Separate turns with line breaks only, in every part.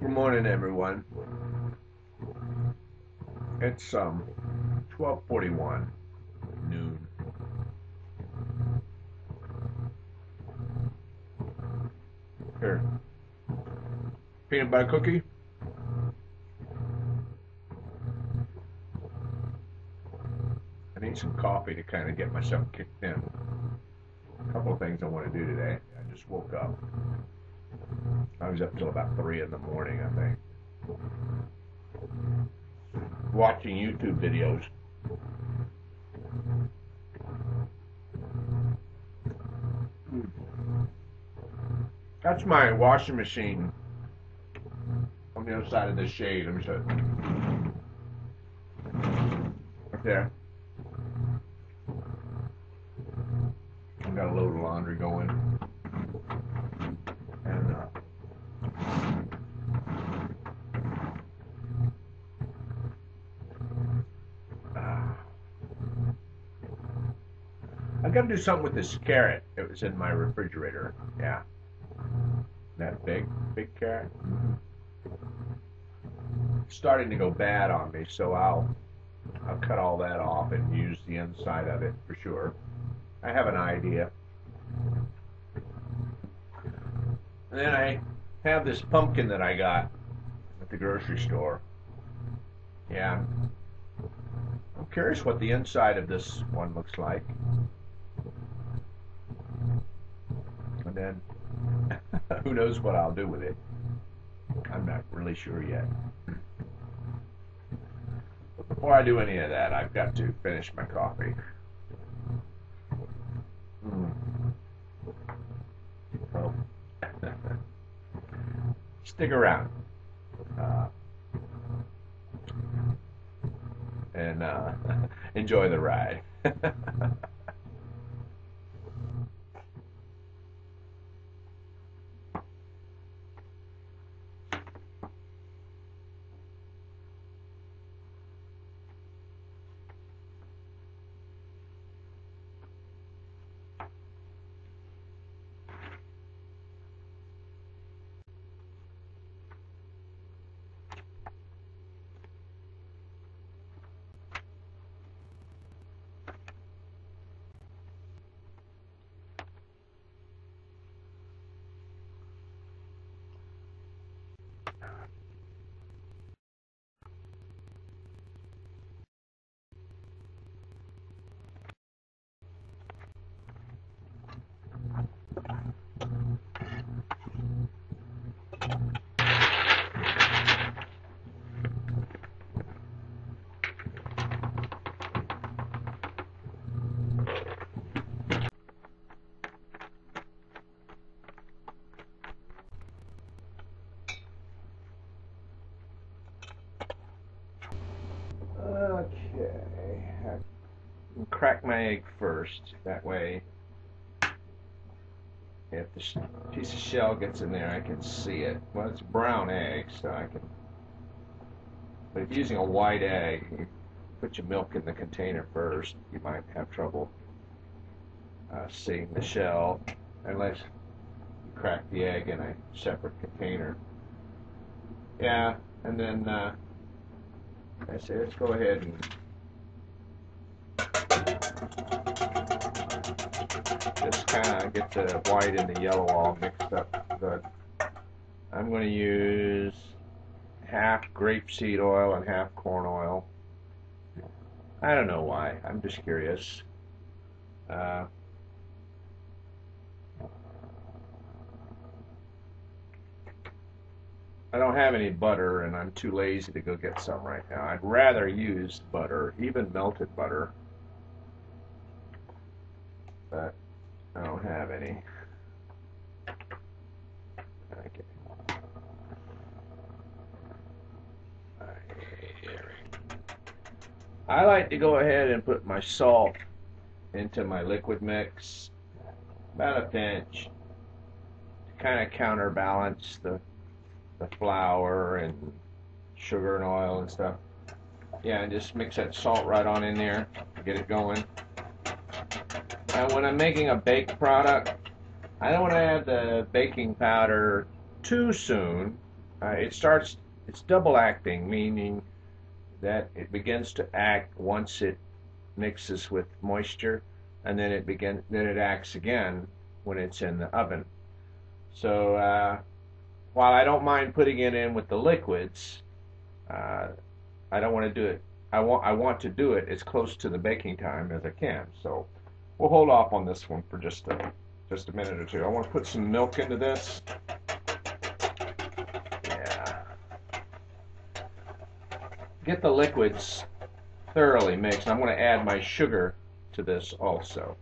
Good morning, everyone. It's 12:41 noon. Here, peanut butter cookie. I need some coffee to kind of get myself kicked in. A couple of things I want to do today. I just woke up. I was up till about 3 in the morning, I think, watching YouTube videos. That's my washing machine on the other side of the shade. Let me show you. Right there. I've got a load of laundry going. And I've got to do something with this carrot. It was in my refrigerator. Yeah. That big carrot. It's starting to go bad on me, so I'll cut all that off and use the inside of it for sure. I have an idea. And then I have this pumpkin that I got at the grocery store. Yeah. I'm curious what the inside of this one looks like. And then who knows what I'll do with it. I'm not really sure yet. But before I do any of that, I've got to finish my coffee. So, stick around. And enjoy the ride. Okay, I'll crack my egg first. That way, if the piece of shell gets in there, I can see it. Well, it's a brown egg, so I can. But if you're using a white egg, you put your milk in the container first. You might have trouble seeing the shell unless you crack the egg in a separate container. Yeah, and then I say let's go ahead and just kind of get the white and the yellow all mixed up good. I'm going to use half grapeseed oil and half corn oil. I don't know why. I'm just curious. I don't have any butter, and I'm too lazy to go get some right now. I'd rather use butter, even melted butter, but I don't have any. Okay. I like to go ahead and put my salt into my liquid mix, about a pinch, to kind of counterbalance the flour and sugar and oil and stuff. Yeah, and just mix that salt right on in there, get it going. And when I'm making a baked product, I don't want to add the baking powder too soon, It's double acting, meaning that it begins to act once it mixes with moisture, and then it acts again when it's in the oven. So while I don't mind putting it in with the liquids, uh, I don't want to do it. I want to do it as close to the baking time as I can. So we'll hold off on this one for just a minute or two. I want to put some milk into this. Yeah. Get the liquids thoroughly mixed. I'm going to add my sugar to this also.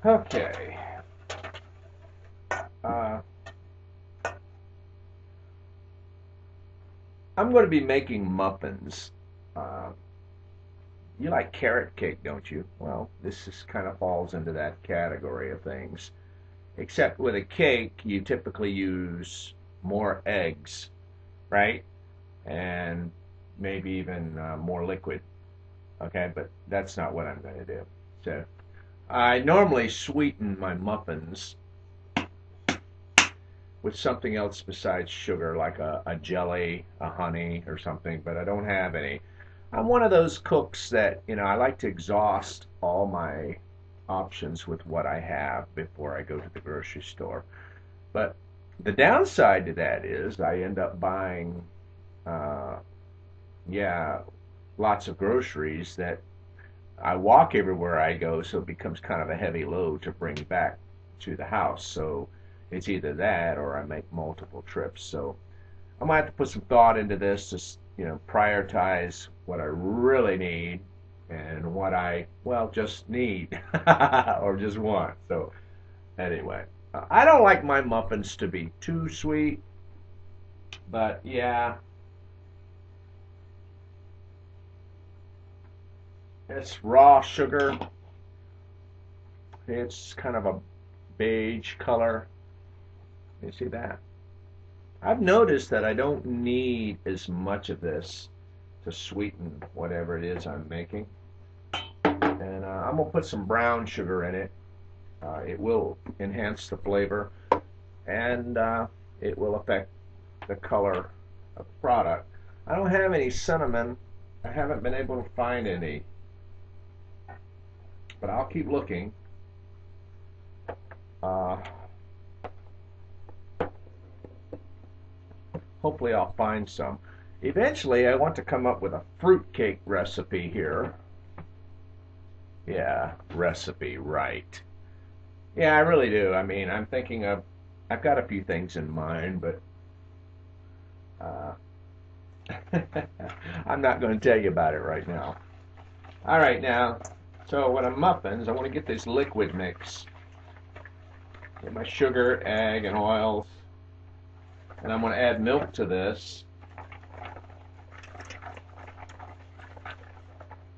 Okay. I'm going to be making muffins. You like carrot cake, don't you? Well, this is kind of falls into that category of things. Except with a cake, you typically use more eggs, right? And maybe even more liquid. Okay, but that's not what I'm going to do. So I normally sweeten my muffins with something else besides sugar, like a jelly, a honey, or something, but I don't have any. I'm one of those cooks that, I like to exhaust all my options with what I have before I go to the grocery store. But the downside to that is I end up buying, yeah, lots of groceries that I walk everywhere I go, so it becomes kind of a heavy load to bring back to the house. So it's either that or I make multiple trips. So I might have to put some thought into this to, prioritize what I really need and what I, well, just need or just want. So anyway, I don't like my muffins to be too sweet, but yeah, it's raw sugar. It's kind of a beige color. You see that? I've noticed that I don't need as much of this to sweeten whatever it is I'm making. And I'm going to put some brown sugar in it. It will enhance the flavor, and it will affect the color of the product. I don't have any cinnamon. I haven't been able to find any, but I'll keep looking. Hopefully I'll find some. Eventually I want to come up with a fruitcake recipe here. Yeah, recipe, right. Yeah, I really do. I mean, I've got a few things in mind, but I'm not going to tell you about it right now. All right, now, so when I'm muffins, I want to get this liquid mix. Get my sugar, egg, and oils. And I'm going to add milk to this.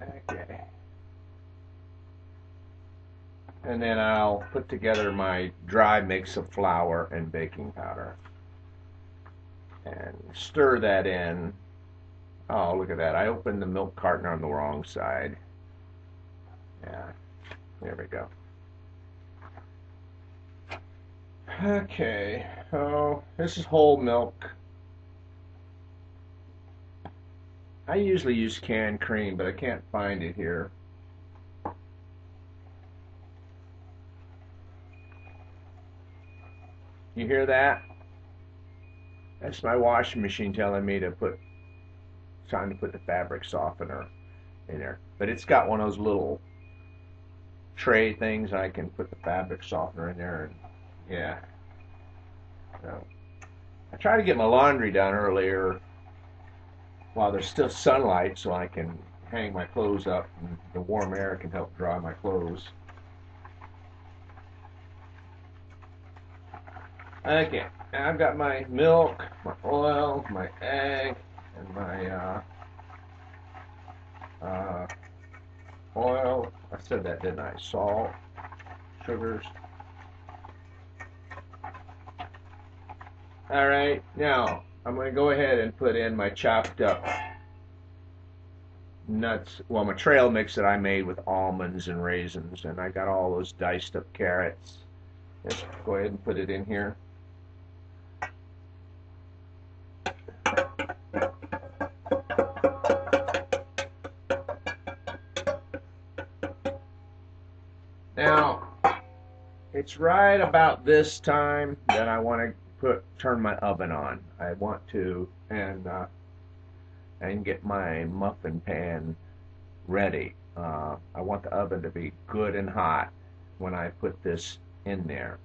Okay. And then I'll put together my dry mix of flour and baking powder. And stir that in. Oh, look at that. I opened the milk carton on the wrong side. Yeah, there we go. Okay, oh, this is whole milk. I usually use canned cream, but I can't find it here. You hear that? That's my washing machine telling me trying to put the fabric softener in there. But it's got one of those little tray things. I can put the fabric softener in there, and yeah. So, I tried to get my laundry done earlier while there's still sunlight, so I can hang my clothes up and the warm air can help dry my clothes. Okay, now I've got my milk, my oil, my egg, and my oil. I said that, didn't I? Salt, sugars. Alright, now I'm going to go ahead and put in my chopped up nuts, well, my trail mix that I made with almonds and raisins, and I got all those diced up carrots. Just go ahead and put it in here. Now, it's right about this time that I want to turn my oven on. I want to and get my muffin pan ready. I want the oven to be good and hot when I put this in there.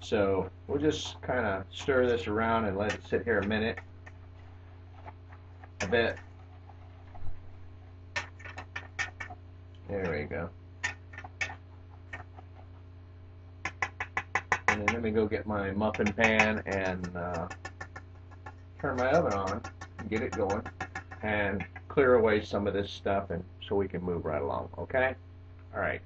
So we'll just kind of stir this around and let it sit here a minute, a bit. There we go. And then let me go get my muffin pan and turn my oven on and get it going and clear away some of this stuff and so we can move right along, okay? All right.